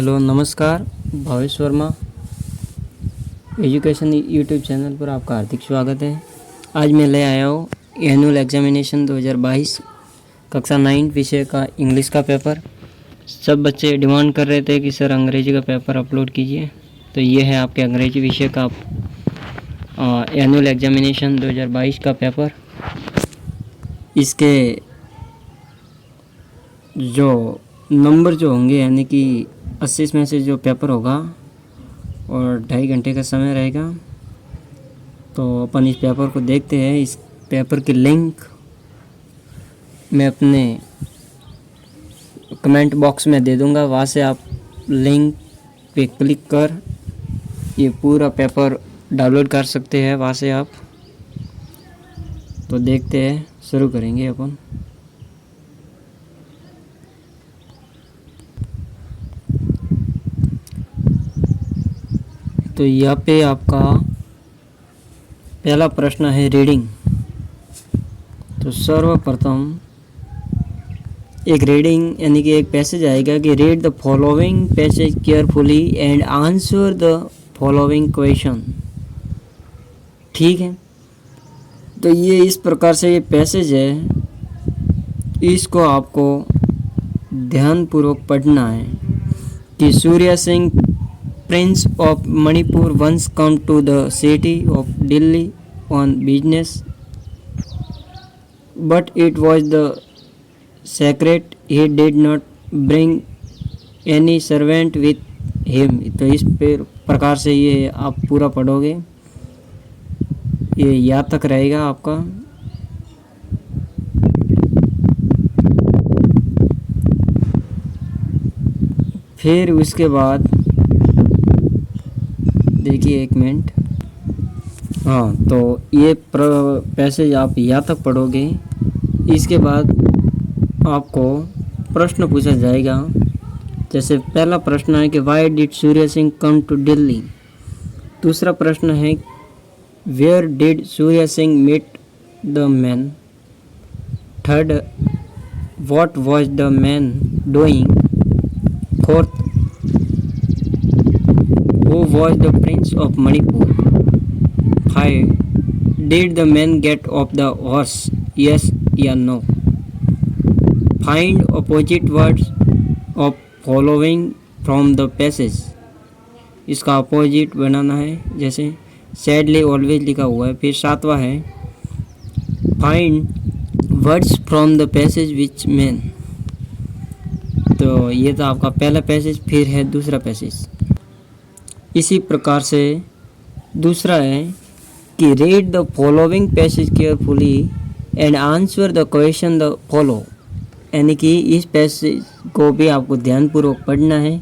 Hello नमस्कार। Bhavesh Verma education YouTube channel पर आपका हार्दिक स्वागत है। आज मैं ले आया हूँ एनुअल एग्जामिनेशन 2022 कक्षा 9 विषय का इंग्लिश का पेपर। सब बच्चे डिमांड कर रहे थे कि सर अंग्रेजी का पेपर अपलोड कीजिए, तो ये है आपके अंग्रेजी विषय का एनुअल एग्जामिनेशन 2022 का पेपर। इसके जो नंबर जो होंगे यानी कि 80 में से जो पेपर होगा और 2.5 घंटे का समय रहेगा। तो अपन इस पेपर को देखते हैं। इस पेपर की लिंक मैं अपने कमेंट बॉक्स में दे दूंगा, वहाँ से आप लिंक पे क्लिक कर ये पूरा पेपर डाउनलोड कर सकते हैं वहाँ से आप। तो देखते हैं, शुरू करेंगे अपन। तो यहाँ पे आपका पहला प्रश्न है रीडिंग। तो सर्वप्रथम एक रीडिंग यानी कि एक पैसेज आएगा कि read the following passage carefully and answer the following question. ठीक है, तो ये इस प्रकार से ये पैसेज है, इसको आपको ध्यानपूर्वक पढ़ना है कि Surya Singh Prince of Manipur once come to the city of Delhi on business, but it was the secret. He did not bring any servant with him. तो इस प्रकार से ये आप पूरा पढ़ोगे, ये याद तक रहेगा आपका। फिर उसके बाद देखिए, एक मिनट। हाँ, तो ये पैसेज आप यहाँ तक पढ़ोगे। इसके बाद आपको प्रश्न पूछा जाएगा। जैसे पहला प्रश्न है कि why did Surya Singh come to Delhi. दूसरा प्रश्न है where did Surya Singh meet the man. Third, what was the man doing. Fourth, who was the prince of Manipur? 5. Did the man get off the horse? Yes or no? Find opposite words of following from the passage. इसका opposite बनाना है, जैसे sadly always लिखा हुआ है। फिर 7वां है find words from the passage which man. तो ये था आपका पहला पैसेज। फिर है दूसरा पैसेज। इसी प्रकार से दूसरा है कि read the following passage carefully and answer the question the follow. यानी कि इस पैसेज को भी आपको ध्यानपूर्वक पढ़ना है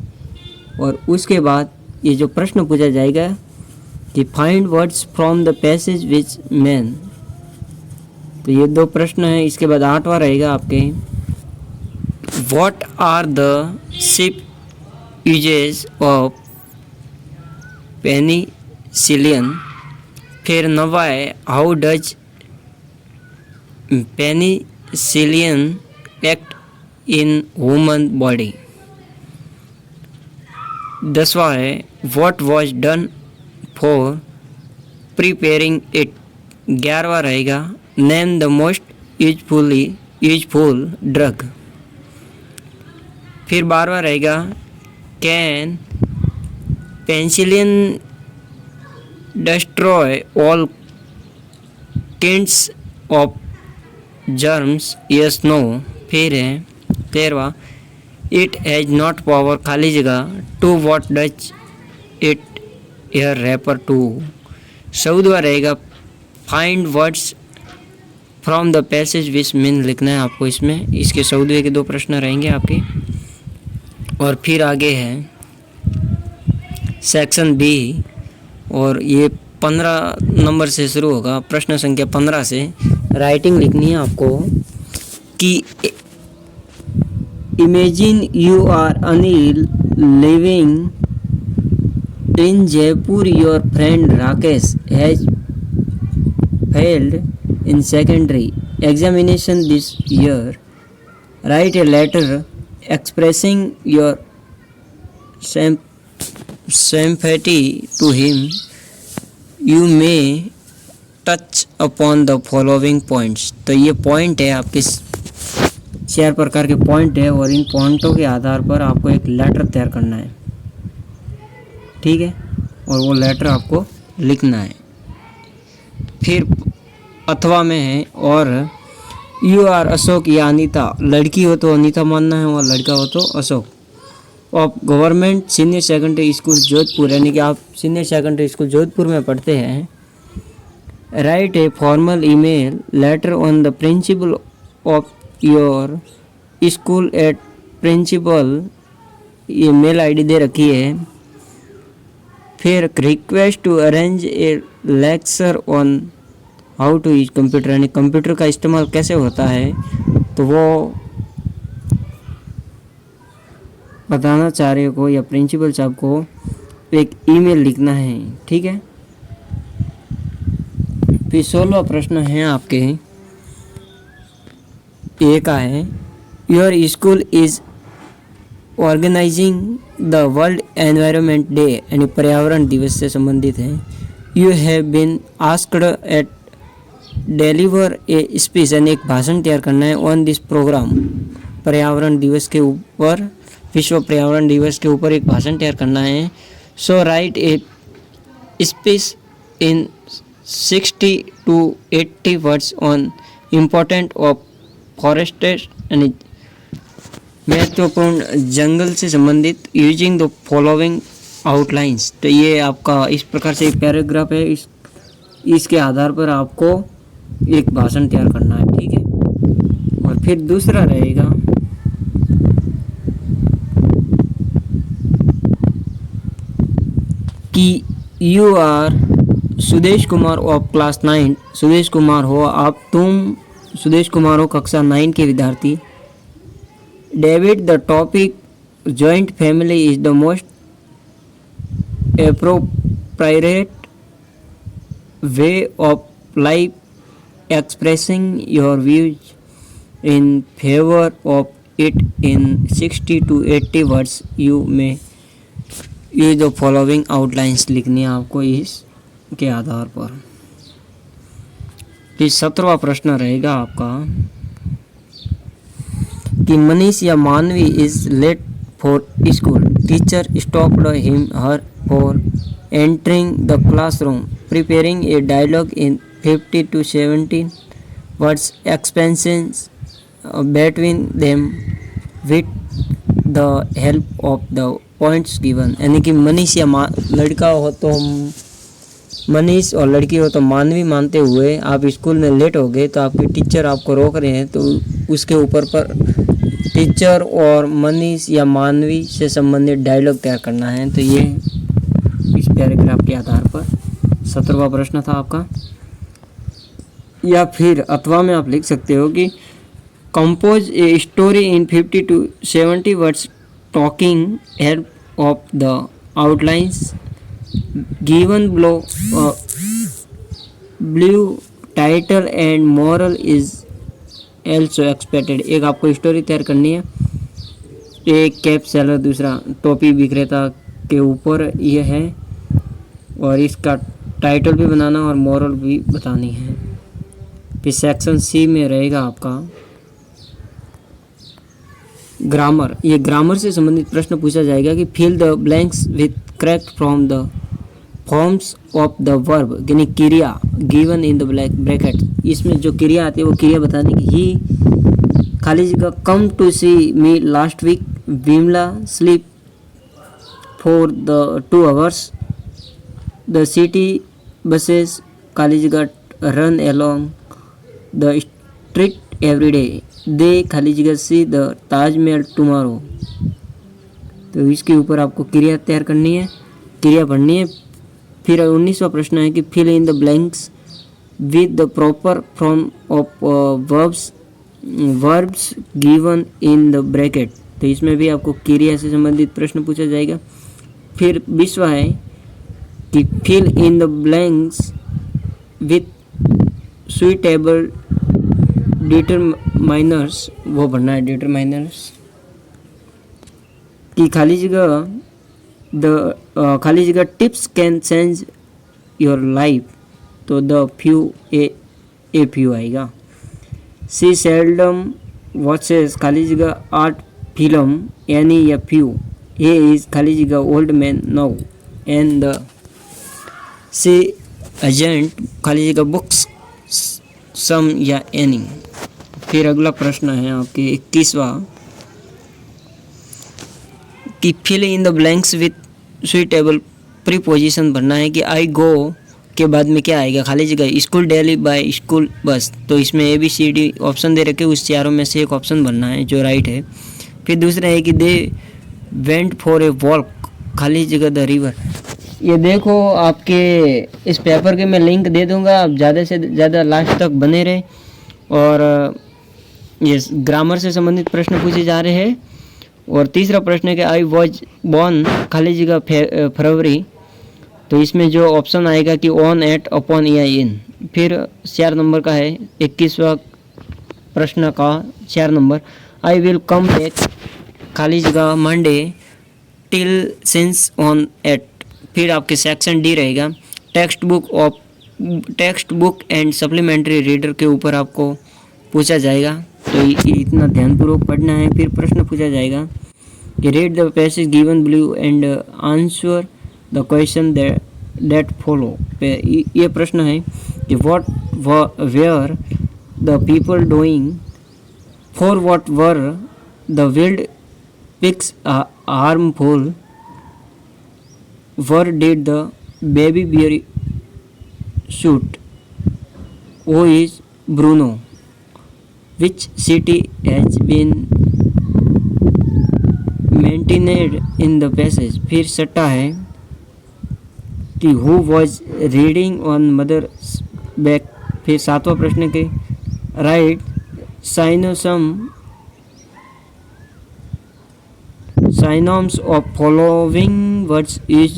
और उसके बाद ये जो प्रश्न पूछा जाएगा कि find words from the passage which man. तो ये 2 प्रश्न हैं। इसके बाद 8वां रहेगा आपके what are the chief uses of penicillin. फिर 9वां है how does penicillin act in human body. 10वां है what was done for preparing it. 11वां रहेगा name the most useful drug. फिर 12वां रहेगा can penicillin destroy all kinds of germs? Yes, no. फिर है 13वां it has not power खाली जगह to what does it here refer to। 14वां रहेगा find words from the passage which mean लिखना है आपको इसमें। इसके 14वें के 2 प्रश्न रहेंगे आपके। और फिर आगे है सेक्शन बी और ये 15 नंबर से शुरू होगा। प्रश्न संख्या 15 से राइटिंग लिखनी है आपको कि imagine you are Anil living in Jaipur, your friend Rakesh has failed in secondary examination this year. Write a letter expressing your sympathy to him, you may touch upon the following points। तो ये पॉइंट है, आपके 4 प्रकार के पॉइंट है और इन पॉइंटों के आधार पर आपको एक लेटर तैयार करना है, ठीक है, और वो लेटर आपको लिखना है। फिर अथवा में है, और यू आर अशोक या अनीता, लड़की हो तो अनीता मानना है और लड़का हो तो Ashok, of government senior secondary school Jodhpur, यानी कि आप सीनियर सेकेंडरी स्कूल जोधपुर में पढ़ते हैं। Write a formal email letter on the principal of your school at principal, ये मेल आईडी दे रखी है। फिर request to arrange a lecture on how to use computer, यानी कंप्यूटर का इस्तेमाल कैसे होता है, तो वो बताना चाह रहे को या प्रिंसिपल साहब को एक ईमेल लिखना है, ठीक है। फिर 16वां प्रश्न है आपके ए का है, your school is organising the world environment day, यानी पर्यावरण दिवस से संबंधित है। You have been asked at deliver a speech, यानी एक भाषण तैयार करना है ऑन दिस प्रोग्राम, पर्यावरण दिवस के ऊपर, विश्व पर्यावरण दिवस के ऊपर एक भाषण तैयार करना है। So write a speech in 60 to 80 words on important of forest, यानी महत्वपूर्ण जंगल से संबंधित, यूजिंग द फॉलोइंग आउटलाइंस। तो ये आपका इस प्रकार से एक पैराग्राफ है, इसके आधार पर आपको एक भाषण तैयार करना है, ठीक है। और फिर दूसरा रहेगा कि you are Sudesh Kumar of class 9, Sudesh Kumar हो आप, तुम सुदेश कुमार हो कक्षा 9 के विद्यार्थी। David the topic joint family is the most appropriate way of life expressing your views in favour of it in 60 to 80 words, you में यूज द फॉलोइंग आउटलाइंस लिखनी है आपको इसके आधार पर। फिर 17वां प्रश्न रहेगा आपका कि मनीष या Manvi is late for school, teacher stopped him her for entering the classroom, preparing a dialogue in 50 to 70 words, expenses between them with the help of the points given, यानी कि मनीष या लड़का हो तो मनीष और लड़की हो तो मानवी मानते हुए आप स्कूल में लेट हो गए, तो आपके टीचर आपको रोक रहे हैं, तो उसके ऊपर पर टीचर और मनीष या मानवी से संबंधित डायलॉग तैयार करना है। तो ये इस पैराग्राफ के आधार पर 17वां प्रश्न था आपका। या फिर अथवा में आप लिख सकते हो कि compose a story in 50 to 70 words talking help of the outlines given below, blue title and moral is also expected. एक आपको स्टोरी तैयार करनी है, एक कैप सेलर, दूसरा टोपी विक्रेता के ऊपर यह है, और इसका टाइटल भी बनाना और मॉरल भी बतानी है। फिर सेक्शन सी में रहेगा आपका ग्रामर, ये ग्रामर से संबंधित प्रश्न पूछा जाएगा कि fill the blanks with correct from the forms of the verb, यानी क्रिया गिवन इन द ब्रैकेट, इसमें जो क्रिया आती है वो क्रिया बताने की। ही खाली जगह come to see me last week, Vimla sleep for the 2 hours, the city buses खाली जगह run along the street every day, they खाली जगह सी द ताजमहल टुमारो। तो इसके ऊपर आपको क्रिया तैयार करनी है, क्रिया पढ़नी है। फिर 19वां प्रश्न है कि fill in the blanks with the proper form of verbs given in the bracket. तो इसमें भी आपको क्रिया से संबंधित प्रश्न पूछा जाएगा। फिर 20वां है कि fill in the blanks with suitable determiners, वो भरना है डिटरमाइनर्स की खाली जगह द खाली जगह tips can change your life, तो द फ्यू ए फ्यू आएगा। सी सेल्डम वॉचेस खाली जगह आर्ट फिल्म एनी या फ्यू, हे इज खाली जगह old man now and the sea agent खाली जगह बुक्स सम या एनी। फिर अगला प्रश्न है आपके 21वां कि fill in the blanks with suitable preposition भरना है कि आई गो के बाद में क्या आएगा, खाली जगह school daily bye school bus, तो इसमें ABCD ऑप्शन दे रखे, उस चारों में से एक ऑप्शन भरना है जो राइट है। फिर दूसरा है कि they went for a walk, खाली जगह द रिवर। ये देखो आपके इस पेपर के मैं लिंक दे दूंगा, आप ज़्यादा से ज़्यादा लास्ट तक बने रहे। और ये ग्रामर से संबंधित प्रश्न पूछे जा रहे हैं। और तीसरा प्रश्न है कि आई वॉज बॉर्न खाली जगह फरवरी, तो इसमें जो ऑप्शन आएगा कि ऑन, एट, अपॉन या इन। फिर 4 नंबर का है 21वां प्रश्न का 4 number, I will come back खाली जगह Monday till since on at. फिर आपके सेक्शन डी रहेगा text book and supplementary reader के ऊपर आपको पूछा जाएगा, तो ये इतना ध्यानपूर्वक पढ़ना है। फिर प्रश्न पूछा जाएगा कि read the passage given below and answer the question that follow. ये प्रश्न है कि what were the people doing, for what were the wild pigs harmful, where did the baby bear shoot, who is Bruno, which city has been maintained in the passage। फिर 6 है कि who was reading on mother's back। फिर 7वां प्रश्न के right synonyms of following words is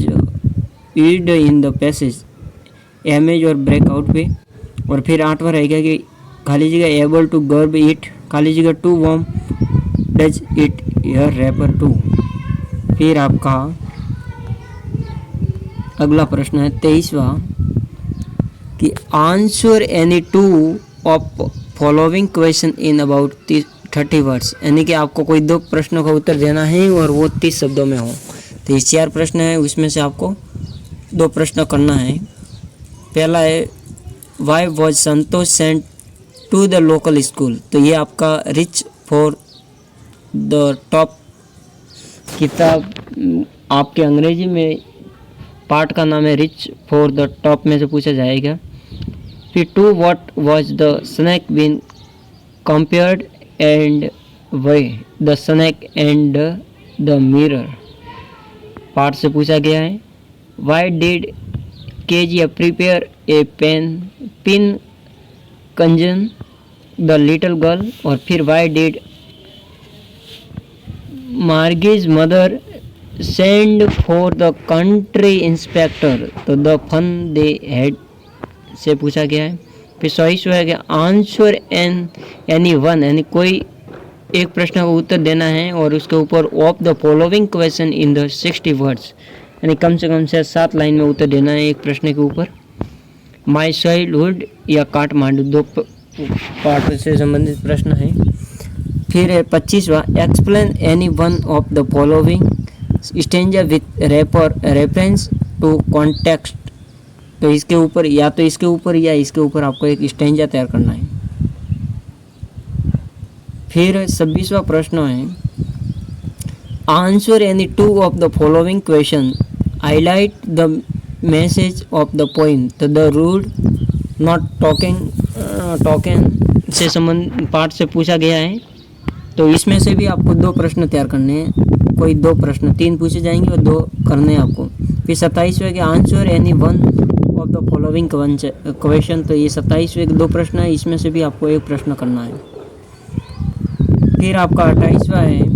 used in the passage, image और breakout पे। और फिर 8वां रहेगा कि खाली जगह able to गर्ब it, खाली जगह to warm does it here refer to। फिर आपका अगला प्रश्न है 23वां कि answer any 2 of following question in about 30 words, यानी कि आपको कोई 2 प्रश्नों का उत्तर देना है और वो 30 शब्दों में हो। तो ये 4 प्रश्न है, उसमें से आपको 2 प्रश्न करना है। पहला है why was Santosh sent to the local school, तो ये आपका रिच फॉर द टॉप किताब आपके अंग्रेजी में पार्ट का नाम है रिच फॉर द टॉप में से पूछा जाएगा। फिर two what was the snake been compared and why the snake and the mirror part से पूछा गया है। Why did Kezia prepare a pin cushion the little girl, और फिर why did Margie's mother send for the country inspector, तो the fun they had से पूछा गया है। फिर सही है कि आंसर एनी वन, यानी कोई एक प्रश्न का उत्तर देना है और उसके ऊपर of the following question in the 60 words, यानी कम से कम 7 लाइन में उत्तर देना है एक प्रश्न के ऊपर। माई चाइल्डहुड या काठमांडू 2 पार्ट से संबंधित प्रश्न है। फिर है 25वां explain any one of the following stanza with reference to context, तो इसके ऊपर या तो इसके ऊपर या इसके ऊपर आपको एक स्टेंजा तैयार करना है। फिर 26वां प्रश्न है answer any 2 of the following question, highlight the message of the poem, तो द रूड नॉट टॉकिंग से संबंध पार्ट से पूछा गया है। तो इसमें से भी आपको 2 प्रश्न तैयार करने हैं, कोई 2 प्रश्न, 3 पूछे जाएंगे और 2 करने हैं आपको। फिर 27वें के answer any one of the following question, तो ये 27वें के 2 प्रश्न है, इसमें से भी आपको एक प्रश्न करना है। फिर आपका 28वां है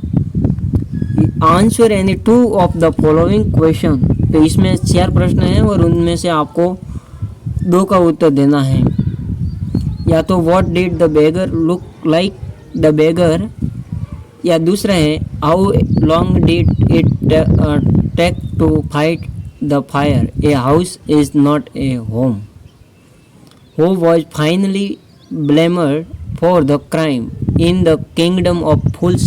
answer any 2 of the following question, तो इसमें 4 प्रश्न हैं और उनमें से आपको 2 का उत्तर देना है। या तो what did the beggar look like the beggar, या दूसरा है how long did it attack to fight the fire. A house is not a home. Who was finally blamed for the crime in the kingdom of fools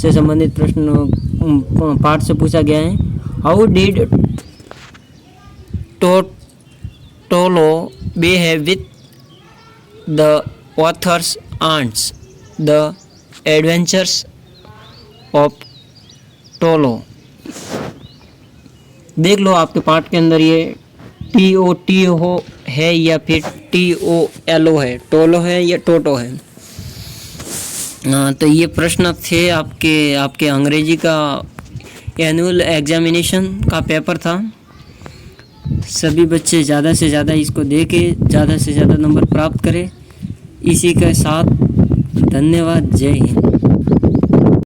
से संबंधित प्रश्न पाठ से पूछा गया है. How did Tolo behave with the author's aunts? The adventures of Tolo. देख लो आपके पाठ के अंदर ये TOTO है या फिर TOLO है, टोलो है या टोटो है. तो ये प्रश्न थे आपके अंग्रेजी का एनुअल एग्जामिनेशन का पेपर था. सभी बच्चे ज़्यादा से ज़्यादा इसको देखें, ज़्यादा से ज़्यादा नंबर प्राप्त करें. इसी के साथ धन्यवाद. जय हिंद.